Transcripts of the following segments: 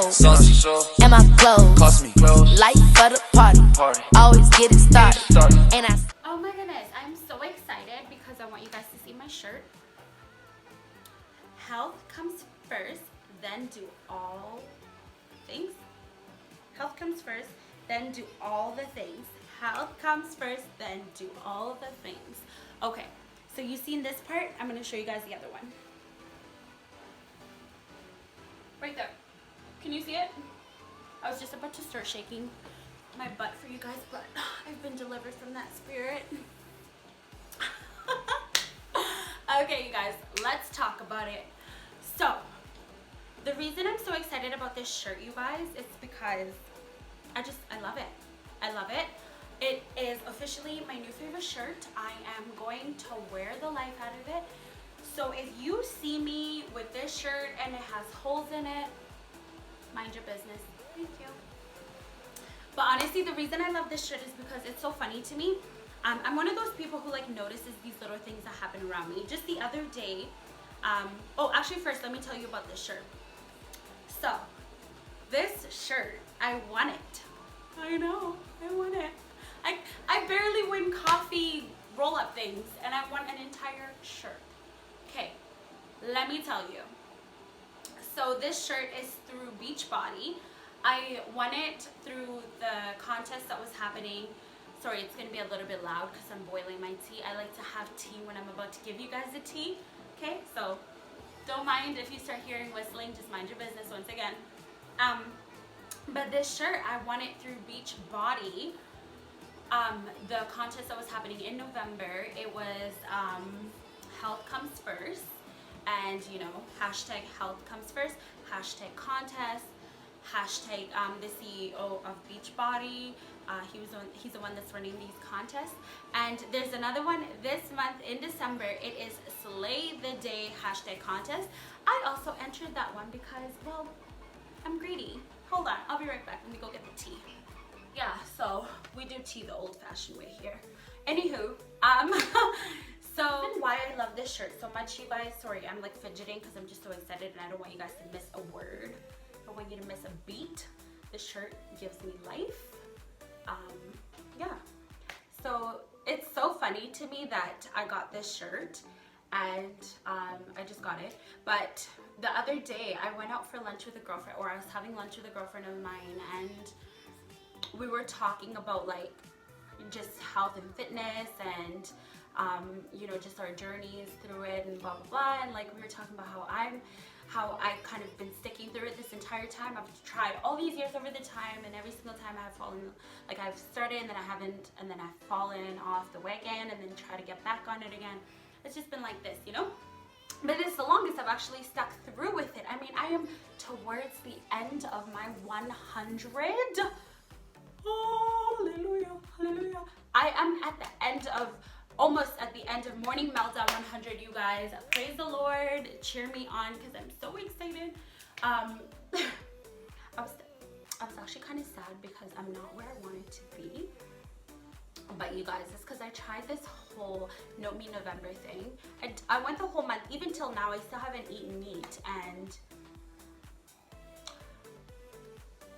show. And my clothes cost me life for the party. Always get it started. And I. Oh my goodness, I'm so excited because I want you guys to see my shirt. Health comes first, then do all things. Health comes first, then do all the things. Health comes first, then do all the things. Okay, so you seen this part? I'm gonna show you guys the other one. Right there. Can you see it? I was just about to start shaking my butt for you guys, but I've been delivered from that spirit. Okay, you guys, let's talk about it. So, the reason I'm so excited about this shirt, you guys, is because I love it. I love it. It is officially my new favorite shirt. I am going to wear the life out of it. So if you see me with this shirt and it has holes in it, mind your business. Thank you. But honestly, the reason I love this shirt is because it's so funny to me. I'm one of those people who like notices these little things that happen around me. Just the other day, oh, actually first let me tell you about this shirt. So, this shirt, I won it. I know, I won it. I barely win coffee roll-up things and I won an entire shirt. Okay, let me tell you. So this shirt is through Beachbody. I won it through the contest that was happening. Sorry, it's gonna be a little bit loud because I'm boiling my tea. I like to have tea when I'm about to give you guys the tea. Okay, so don't mind if you start hearing whistling, just mind your business once again. But this shirt, I won it through Beachbody. The contest that was happening in November, it was health comes first, and you know, hashtag health comes first, hashtag contest, hashtag the CEO of Beachbody. He's the one that's running these contests. And there's another one this month in December. It is Slay the Day hashtag contest. I also entered that one because, well, I'm greedy. Hold on, I'll be right back. Let me go get the tea. Yeah, so we do tea the old-fashioned way here. Anywho, so why I love this shirt so much, you guys. Sorry, I'm like fidgeting because I'm just so excited and I don't want you guys to miss a word. I don't want you to miss a beat. This shirt gives me life. Yeah. So it's so funny to me that I got this shirt and I just got it. But the other day I went out for lunch with a girlfriend, or I was having lunch with a girlfriend of mine, and we were talking about like just health and fitness and you know, just our journeys through it and blah blah blah, and like we were talking about how I kind of been sticking through it this entire time. I've tried all these years over the time, and every single time I've fallen, like I've started and then I haven't, and then I've fallen off the wagon and then try to get back on it again. It's just been like this, you know? But it's the longest I've actually stuck through with it. I mean, I am towards the end of my 100. Oh, hallelujah, hallelujah. I am at the end of, almost at the end of Morning Meltdown 100, you guys. Praise the Lord, cheer me on, because I'm so excited. I was actually kind of sad because I'm not where I wanted to be. But you guys, it's because I tried this whole No Me November thing. I went the whole month. Even till now, I still haven't eaten meat, and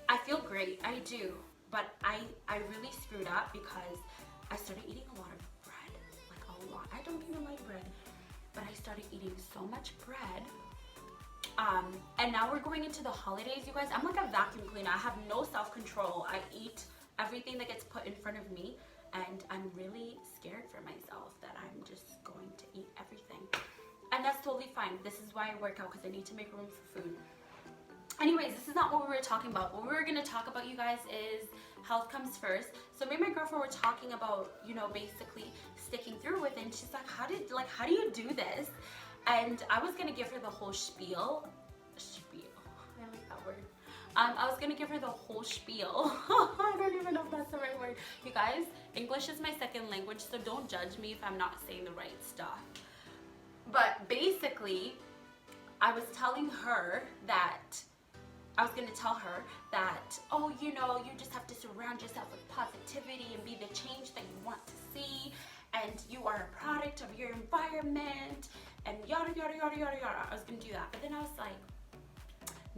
I feel great. I do. But I really screwed up because I started eating a lot of bread. Like a lot. I don't even like bread. But I started eating so much bread. And now we're going into the holidays, you guys. I'm like a vacuum cleaner. I have no self-control. I eat everything that gets put in front of me. And I'm really scared for myself that I'm just going to eat everything. And that's totally fine. This is why I work out, because I need to make room for food. Anyways, this is not what we were talking about. What we were going to talk about, you guys, is health comes first. So me and my girlfriend were talking about, you know, basically sticking through with it. And she's like, how do you do this? And I was going to give her the whole spiel. I like that word. I was going to give her the whole spiel. I don't even know if that's the right word. You guys, English is my second language, so don't judge me if I'm not saying the right stuff. But basically, I was telling her that, I was going to tell her that, oh, you know, you just have to surround yourself with positivity and be the change that you want to see, and you are a product of your environment, and yada, yada, yada, yada, yada. I was going to do that. But then I was like,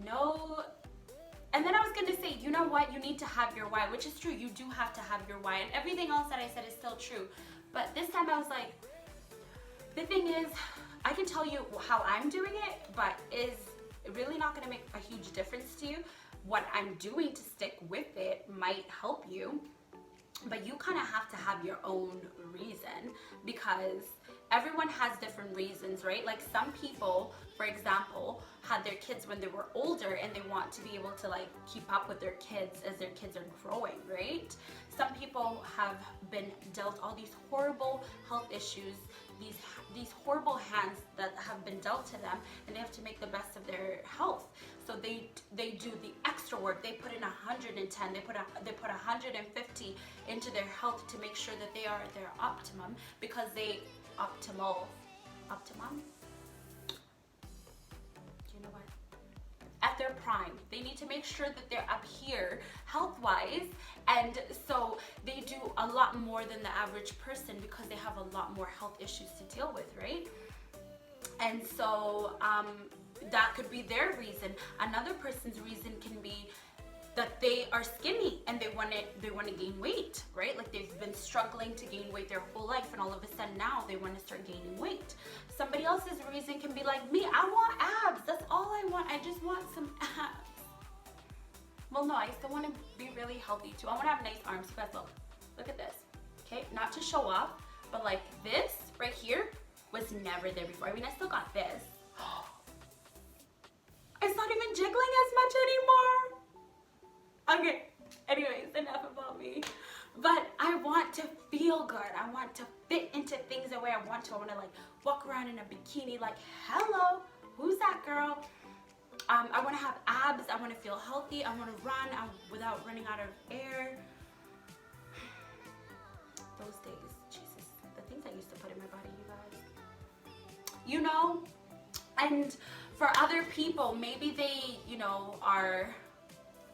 no, And then I was gonna say, you know what? You need to have your why, which is true. You do have to have your why, and everything else that I said is still true. But this time I was like, the thing is, I can tell you how I'm doing it, but is really not gonna make a huge difference to you. What I'm doing to stick with it might help you, but you kind of have to have your own reason, because everyone has different reasons, right? Like some people, for example, had their kids when they were older and they want to be able to like keep up with their kids as their kids are growing, right? Some people have been dealt all these horrible health issues, these horrible hands that have been dealt to them, and they have to make the best of their health. So they do the extra work. They put in 110, they put 150 into their health to make sure that they are at their optimum, because optimum? You know what? At their prime. They need to make sure that they're up here health-wise, and so they do a lot more than the average person because they have a lot more health issues to deal with, right? And so that could be their reason. Another person's reason can be that they are skinny and they want to gain weight, right? Like they've been struggling to gain weight their whole life, and all of a sudden now they want to start gaining weight. Somebody else's reason can be like me. I want abs. That's all I want. I just want some abs. Well, no, I still want to be really healthy too. I want to have nice arms. You guys look at this. Okay, not to show off, but like this right here was never there before. I mean, I still got this. It's not even jiggling as much anymore. Okay, anyways, enough about me. But I want to feel good. I want to fit into things the way I want to. I want to like walk around in a bikini like, hello, who's that girl? I want to have abs. I want to feel healthy. I want to run without running out of air. Those days, Jesus, the things I used to put in my body, you guys. You know, and for other people, maybe they, you know, are,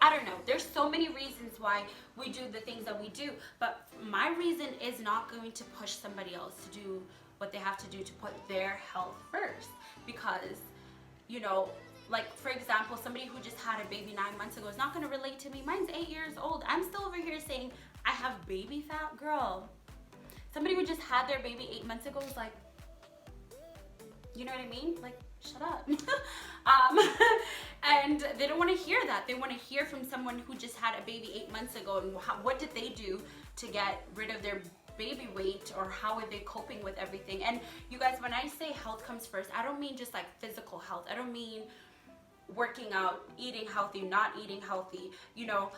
I don't know, there's so many reasons why we do the things that we do, but my reason is not going to push somebody else to do what they have to do to put their health first, because, you know, like for example, somebody who just had a baby 9 months ago is not going to relate to me. Mine's 8 years old. I'm still over here saying I have baby fat, girl. Somebody who just had their baby 8 months ago is like, you know what I mean? Like, shut up. And they don't want to hear that. They want to hear from someone who just had a baby 8 months ago, and what did they do to get rid of their baby weight, or how are they coping with everything. And you guys, when I say health comes first, I don't mean just like physical health. I don't mean working out, eating healthy, not eating healthy, you know.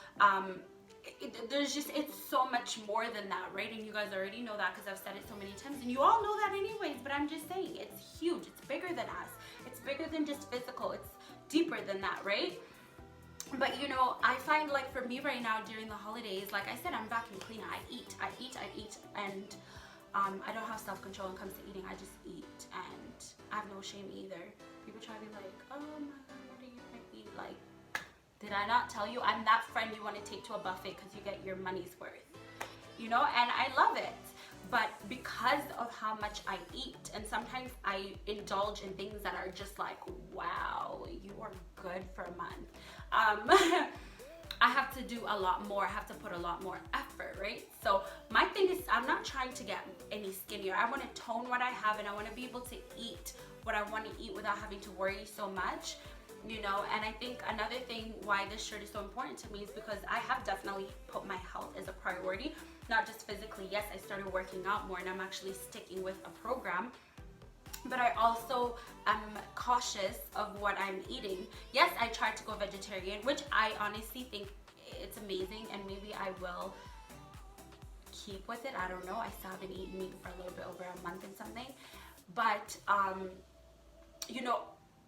It's so much more than that, right? And you guys already know that because I've said it so many times, and you all know that anyways, but I'm just saying, it's huge. It's bigger than us. It's bigger than just physical. It's deeper than that, right? But you know, I find like for me right now during the holidays, like I said, I'm vacuum cleaner. I eat, and I don't have self-control when it comes to eating. I just eat, and I have no shame either. People try to be like, oh my god, what are you gonna eat? Like, did I not tell you I'm that friend you want to take to a buffet because you get your money's worth? You know, and I love it. But because of how much I eat, and sometimes I indulge in things that are just like, wow, you are good for a month. I have to do a lot more. I have to put a lot more effort, right? So my thing is, I'm not trying to get any skinnier. I want to tone what I have, and I want to be able to eat what I want to eat without having to worry so much. You know, and I think another thing why this shirt is so important to me is because I have definitely put my health as a priority, not just physically. Yes, I started working out more, and I'm actually sticking with a program, but I also am cautious of what I'm eating. Yes, I tried to go vegetarian, which I honestly think it's amazing, and maybe I will keep with it. I don't know. I still haven't eaten meat for a little bit over a month and something, but you know,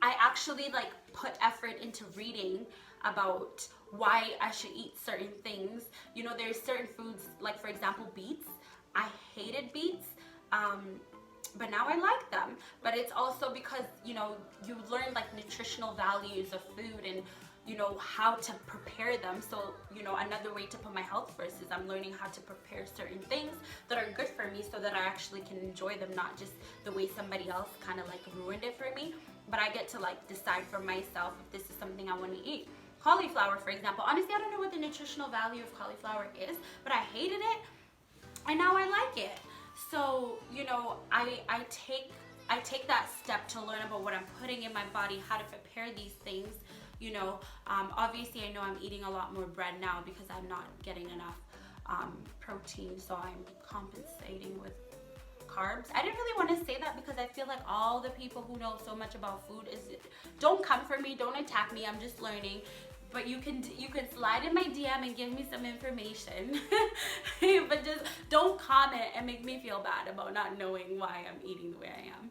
I actually like put effort into reading about why I should eat certain things. You know, there's certain foods, like for example, beets. I hated beets, but now I like them. But it's also because, you know, you learn like nutritional values of food, and you know how to prepare them. So, you know, another way to put my health first is I'm learning how to prepare certain things that are good for me, so that I actually can enjoy them, not just the way somebody else kind of like ruined it for me. But I get to like decide for myself if this is something I want to eat. cauliflower, for example. Honestly, I don't know what the nutritional value of cauliflower is, but I hated it, and now I like it. So, you know, I take that step to learn about what I'm putting in my body, how to prepare these things. You know, obviously I know I'm eating a lot more bread now because I'm not getting enough protein, so I'm compensating with carbs. I didn't really want to say that because I feel like all the people who know so much about food don't come for me, don't attack me. I'm just learning. But you can slide in my DM and give me some information. But just don't comment and make me feel bad about not knowing why I'm eating the way I am.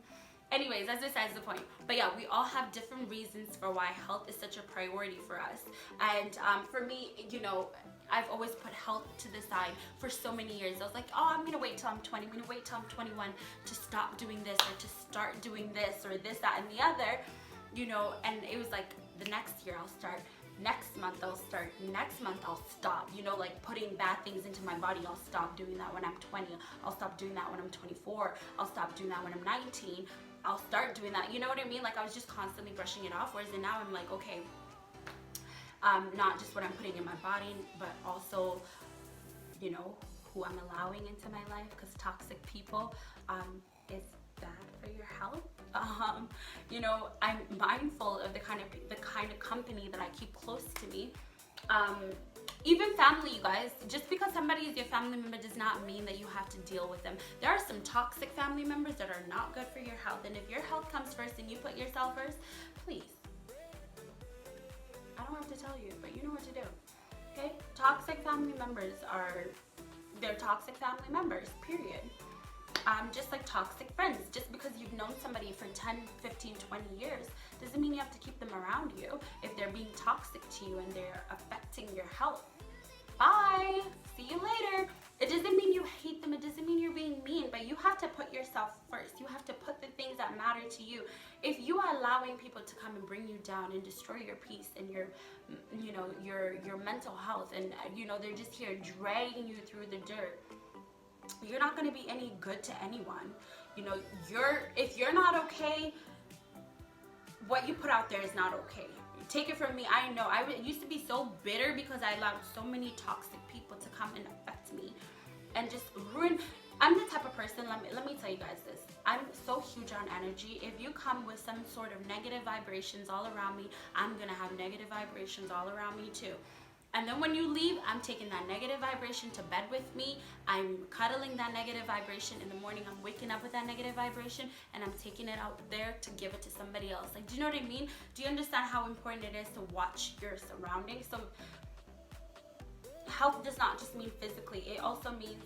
Anyways, that's besides the point. But yeah, we all have different reasons for why health is such a priority for us. And for me, you know, I've always put health to the side for so many years. I was like, oh, I'm gonna wait till I'm 20, I'm gonna wait till I'm 21 to stop doing this or to start doing this or this, that, and the other, you know. And it was like the next year I'll start, next month I'll start, next month I'll stop, you know, like putting bad things into my body. I'll stop doing that when I'm 20, I'll stop doing that when I'm 24, I'll stop doing that when I'm 19, I'll start doing that, you know what I mean? Like I was just constantly brushing it off, whereas now I'm like, okay, not just what I'm putting in my body, but also, you know, who I'm allowing into my life, because toxic people is bad for your health. You know, I'm mindful of the kind of company that I keep close to me. Even family, you guys, just because somebody is your family member does not mean that you have to deal with them. There are some toxic family members that are not good for your health, and if your health comes first and you put yourself first, please, I don't have to tell you, but you know what to do, okay? Toxic family members they're toxic family members, period. Just like toxic friends. Just because you've known somebody for 10, 15, 20 years doesn't mean you have to keep them around you if they're being toxic to you and they're affecting your health. Bye! See you later. It doesn't mean you hate them, it doesn't mean you're being mean, but you have to put yourself first. You have to put the things that matter to you. If you are allowing people to come and bring you down and destroy your peace and your, you know, your mental health, and you know, they're just here dragging you through the dirt, you're not going to be any good to anyone. You know, if you're not okay, what you put out there is not okay. Take it from me, I know. I used to be so bitter because I allowed so many toxic people to come and affect me and just ruin. I'm the type of person, let me tell you guys this. I'm so huge on energy. If you come with some sort of negative vibrations all around me, I'm going to have negative vibrations all around me too. And then when you leave, I'm taking that negative vibration to bed with me. I'm cuddling that negative vibration. In the morning, I'm waking up with that negative vibration, and I'm taking it out there to give it to somebody else. Like, do you know what I mean? Do you understand how important it is to watch your surroundings? So health does not just mean physically. It also means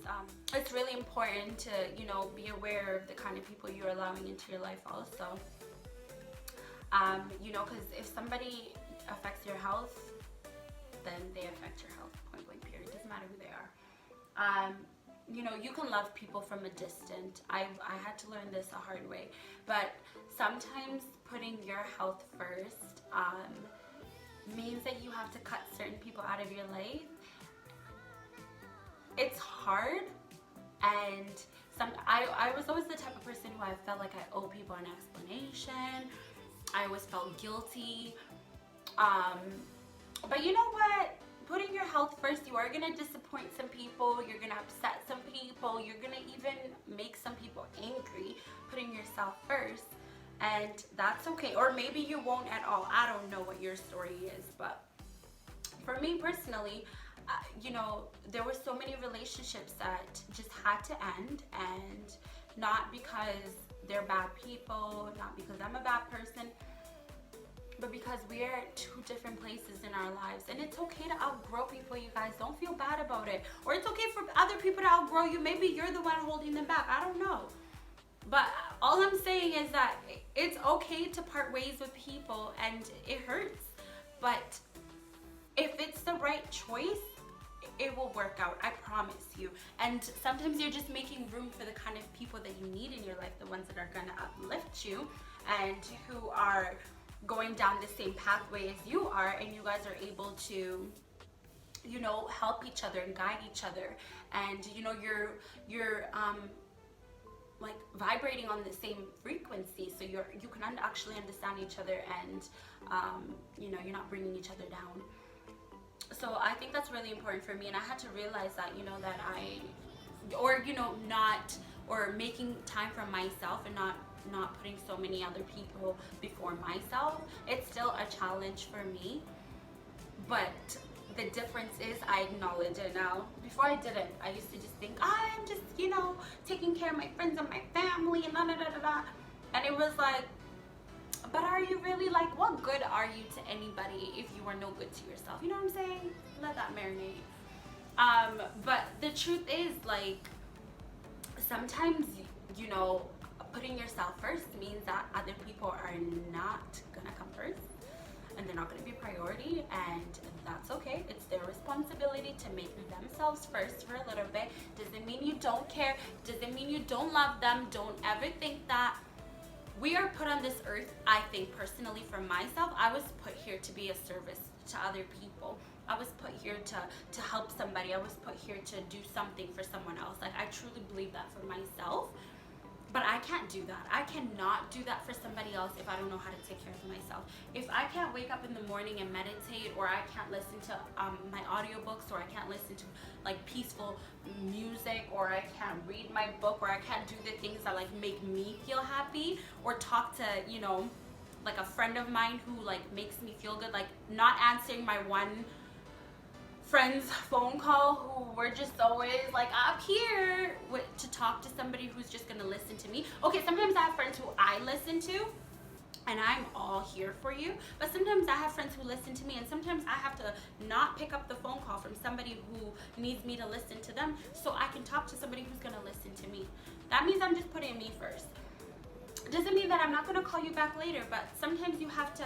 it's really important to, you know, be aware of the kind of people you're allowing into your life also. You know, because if somebody affects your health, then they affect your health, point blank period. It doesn't matter who they are. You know, you can love people from a distance. I had to learn this the hard way. But sometimes putting your health first means that you have to cut certain people out of your life. It's hard, and I was always the type of person who I felt like I owe people an explanation. I always felt guilty. But you know what? Putting your health first, you are going to disappoint some people. You're going to upset some people. You're going to even make some people angry putting yourself first. And that's okay. Or maybe you won't at all. I don't know what your story is. But for me personally, you know, there were so many relationships that just had to end. And not because they're bad people, not because I'm a bad person, but because we are at two different places in our lives. And it's okay to outgrow people, you guys. Don't feel bad about it. Or it's okay for other people to outgrow you. Maybe you're the one holding them back. I don't know. But all I'm saying is that it's okay to part ways with people, and it hurts. But if it's the right choice, it will work out. I promise you. And sometimes you're just making room for the kind of people that you need in your life, the ones that are going to uplift you and who are going down the same pathway as you are, and you guys are able to, you know, help each other and guide each other. And you know, your like vibrating on the same frequency, so you can actually understand each other, and you know, you're not bringing each other down. So I think that's really important for me, and I had to realize that, you know, that making time for myself and not putting so many other people before myself. It's still a challenge for me, but the difference is I acknowledge it now. Before I didn't. I used to just think, I'm just, you know, taking care of my friends and my family and and it was like, but are you really? Like, what good are you to anybody if you are no good to yourself? You know what I'm saying? Let that marinate. But the truth is, like, sometimes, you know, putting yourself first means that other people are not gonna come first, and they're not gonna be a priority, and that's okay. It's their responsibility to make themselves first for a little bit. Doesn't mean you don't care, doesn't mean you don't love them. Don't ever think that. We are put on this earth, I think personally for myself, I was put here to be a service to other people. I was put here to help somebody. I was put here to do something for someone else. Like, I truly believe that for myself. But I can't do that. I cannot do that for somebody else if I don't know how to take care of myself. If I can't wake up in the morning and meditate, or I can't listen to my audiobooks, or I can't listen to like peaceful music, or I can't read my book, or I can't do the things that like make me feel happy, or talk to, you know, like a friend of mine who like makes me feel good, like not answering my one friend's phone call who were just always like up here to talk to somebody who's just gonna listen to me. Okay, sometimes I have friends who I listen to and I'm all here for you, but sometimes I have friends who listen to me, and sometimes I have to not pick up the phone call from somebody who needs me to listen to them so I can talk to somebody who's gonna listen to me. That means I'm just putting me first. Doesn't mean that I'm not gonna call you back later, but sometimes you have to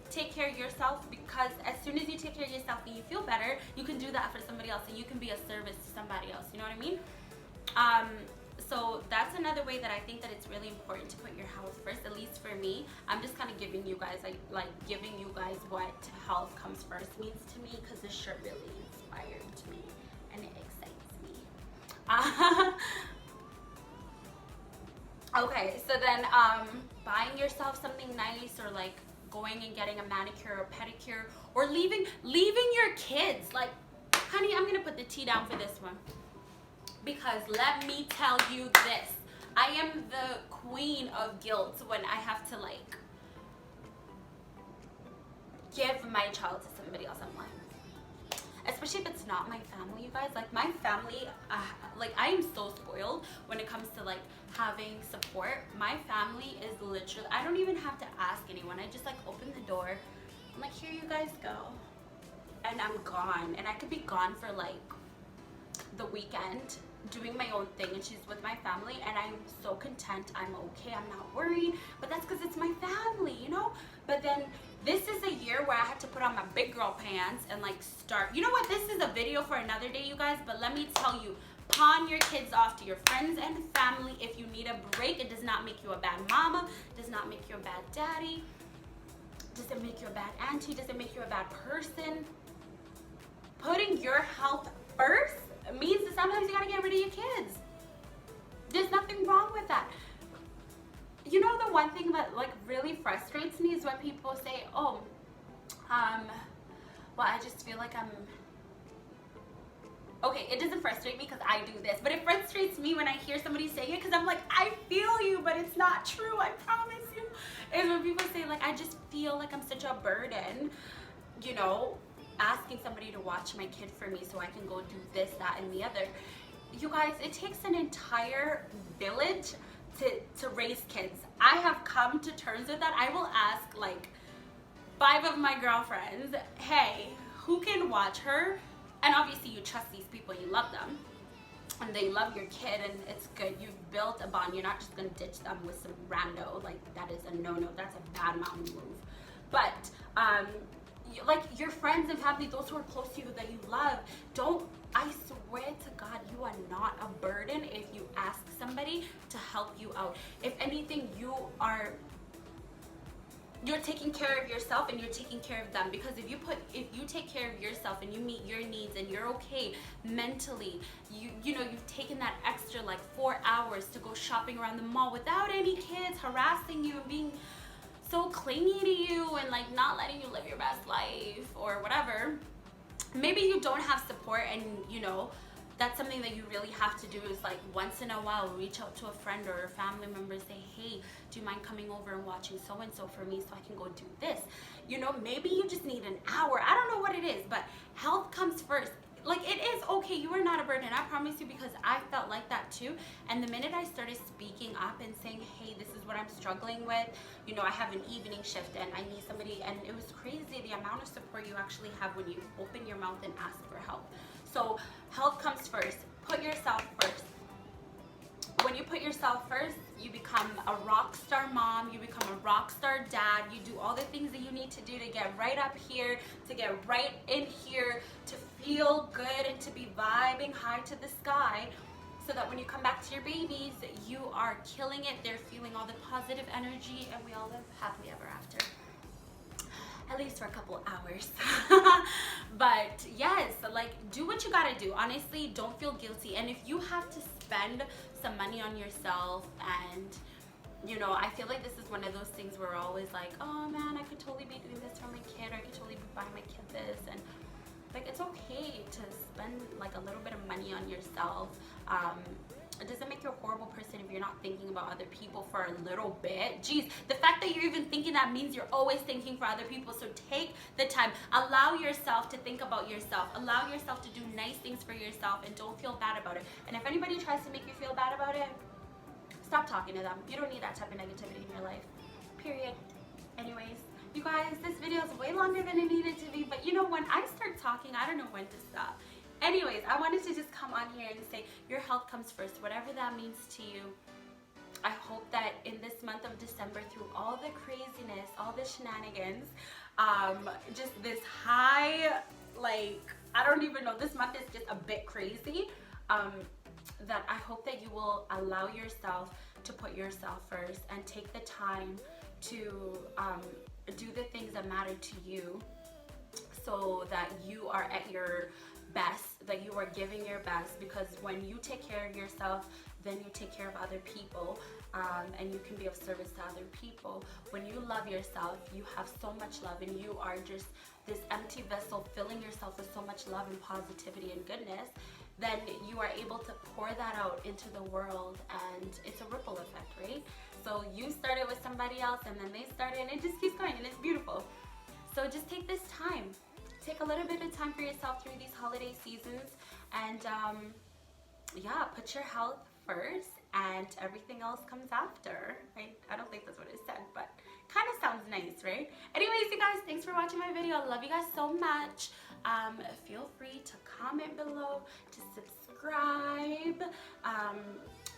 take care of yourself, because as soon as you take care of yourself and you feel better, you can do that for somebody else, and you can be a service to somebody else. You know what I mean? So that's another way that I think that it's really important to put your health first. At least for me, I'm just kind of giving you guys like giving you guys what health comes first means to me, because this shirt really inspired me and it excites me. Okay, so then buying yourself something nice, or like going and getting a manicure or pedicure, or leaving your kids. Like, honey, I'm gonna put the tea down for this one, because let me tell you this, I am the queen of guilt when I have to like give my child to somebody else. I'm like, especially if it's not my family, you guys. Like, my family, like, I am so spoiled when it comes to like having support. My family is literally, I don't even have to ask anyone. I just like open the door, I'm like, here you guys go, and I'm gone. And I could be gone for like the weekend doing my own thing, and she's with my family, and I'm so content. I'm okay, I'm not worried, but that's because it's my family, you know. But then this is a year where I had to put on my big girl pants and like start, you know what, this is a video for another day, you guys, but let me tell you, pawn your kids off to your friends and family if you need a break. It does not make you a bad mama, does not make you a bad daddy, doesn't make you a bad auntie, doesn't make you a bad person. Putting your health first means that sometimes you gotta get rid of your kids. There's nothing wrong with that. You know, the one thing that like really frustrates me is when people say, oh, well, I just feel like I'm okay. It doesn't frustrate me because I do this, but it frustrates me when I hear somebody say it, because I'm like, I feel you, but it's not true, I promise you. Is when people say like, I just feel like I'm such a burden, you know, asking somebody to watch my kid for me so I can go do this, that, and the other. You guys, it takes an entire village to raise kids. I have come to terms with that. I will ask like 5 of my girlfriends, hey, who can watch her? And obviously you trust these people, you love them, and they love your kid, and it's good. You've built a bond. You're not just gonna ditch them with some rando. Like, that is a no-no. That's a bad mom move. But like, your friends and family, those who are close to you that you love, don't, I swear to God, you are not a burden if you ask somebody to help you out. If anything, you are you're taking care of yourself and you're taking care of them. Because if you take care of yourself and you meet your needs and you're okay mentally, you know, you've taken that extra like 4 hours to go shopping around the mall without any kids harassing you and being so clingy to you and like not letting you live your best life or whatever. Maybe you don't have support, and you know, that's something that you really have to do is like once in a while reach out to a friend or a family member, say, hey, do you mind coming over and watching so and so for me so I can go do this? You know, maybe you just need an hour. I don't know what it is, but health comes first. Like, it is okay. You are not a burden. I promise you, because I felt like that too. And the minute I started speaking up and saying, hey, this is what I'm struggling with, you know, I have an evening shift and I need somebody, and it was crazy the amount of support you actually have when you open your mouth and ask for help. So health comes first. Put yourself first. When you put yourself first, you become a rock star mom, you become a rock star dad, you do all the things that you need to do to get right up here, to get right in here, to feel good and to be vibing high to the sky, so that when you come back to your babies, you are killing it, they're feeling all the positive energy, and we all live happily ever after. At least for a couple hours. But yes, like, do what you gotta do. Honestly, don't feel guilty. And if you have to spend some money on yourself, and you know, I feel like this is one of those things where we're always like, oh man, I could totally be doing this for my kid, or I could totally be buying my kid this, and like, it's okay to spend like a little bit of money on yourself. It doesn't make you a horrible person if you're not thinking about other people for a little bit. Jeez, the fact that you're even thinking that means you're always thinking for other people. So take the time. Allow yourself to think about yourself. Allow yourself to do nice things for yourself, and don't feel bad about it. And if anybody tries to make you feel bad about it, stop talking to them. You don't need that type of negativity in your life. Period. Anyways, you guys, this video is way longer than it needed to be, but you know, when I start talking, I don't know when to stop. Anyways, I wanted to just come on here and say your health comes first, whatever that means to you. I hope that in this month of December, through all the craziness, all the shenanigans, just this high, like, I don't even know, this month is just a bit crazy, that I hope that you will allow yourself to put yourself first and take the time to do the things that matter to you, so that you are at your best, that you are giving your best. Because when you take care of yourself, then you take care of other people, and you can be of service to other people. When you love yourself, you have so much love, and you are just this empty vessel filling yourself with so much love and positivity and goodness, then you are able to pour that out into the world, and it's a ripple effect, right? So you started with somebody else, and then they started, and it just keeps going, and it's beautiful. So just take this time. Take a little bit of time for yourself through these holiday seasons, and yeah, put your health first, and everything else comes after. I don't think that's what it said, but kind of sounds nice, right? Anyways, you guys, thanks for watching my video. I love you guys so much. Feel free to comment below, to subscribe,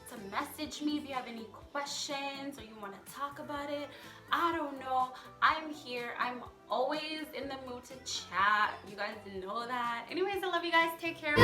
to message me if you have any questions or you want to talk about it. I don't know. I'm here. I'm always in the mood to chat. You guys know that. Anyways, I love you guys. Take care.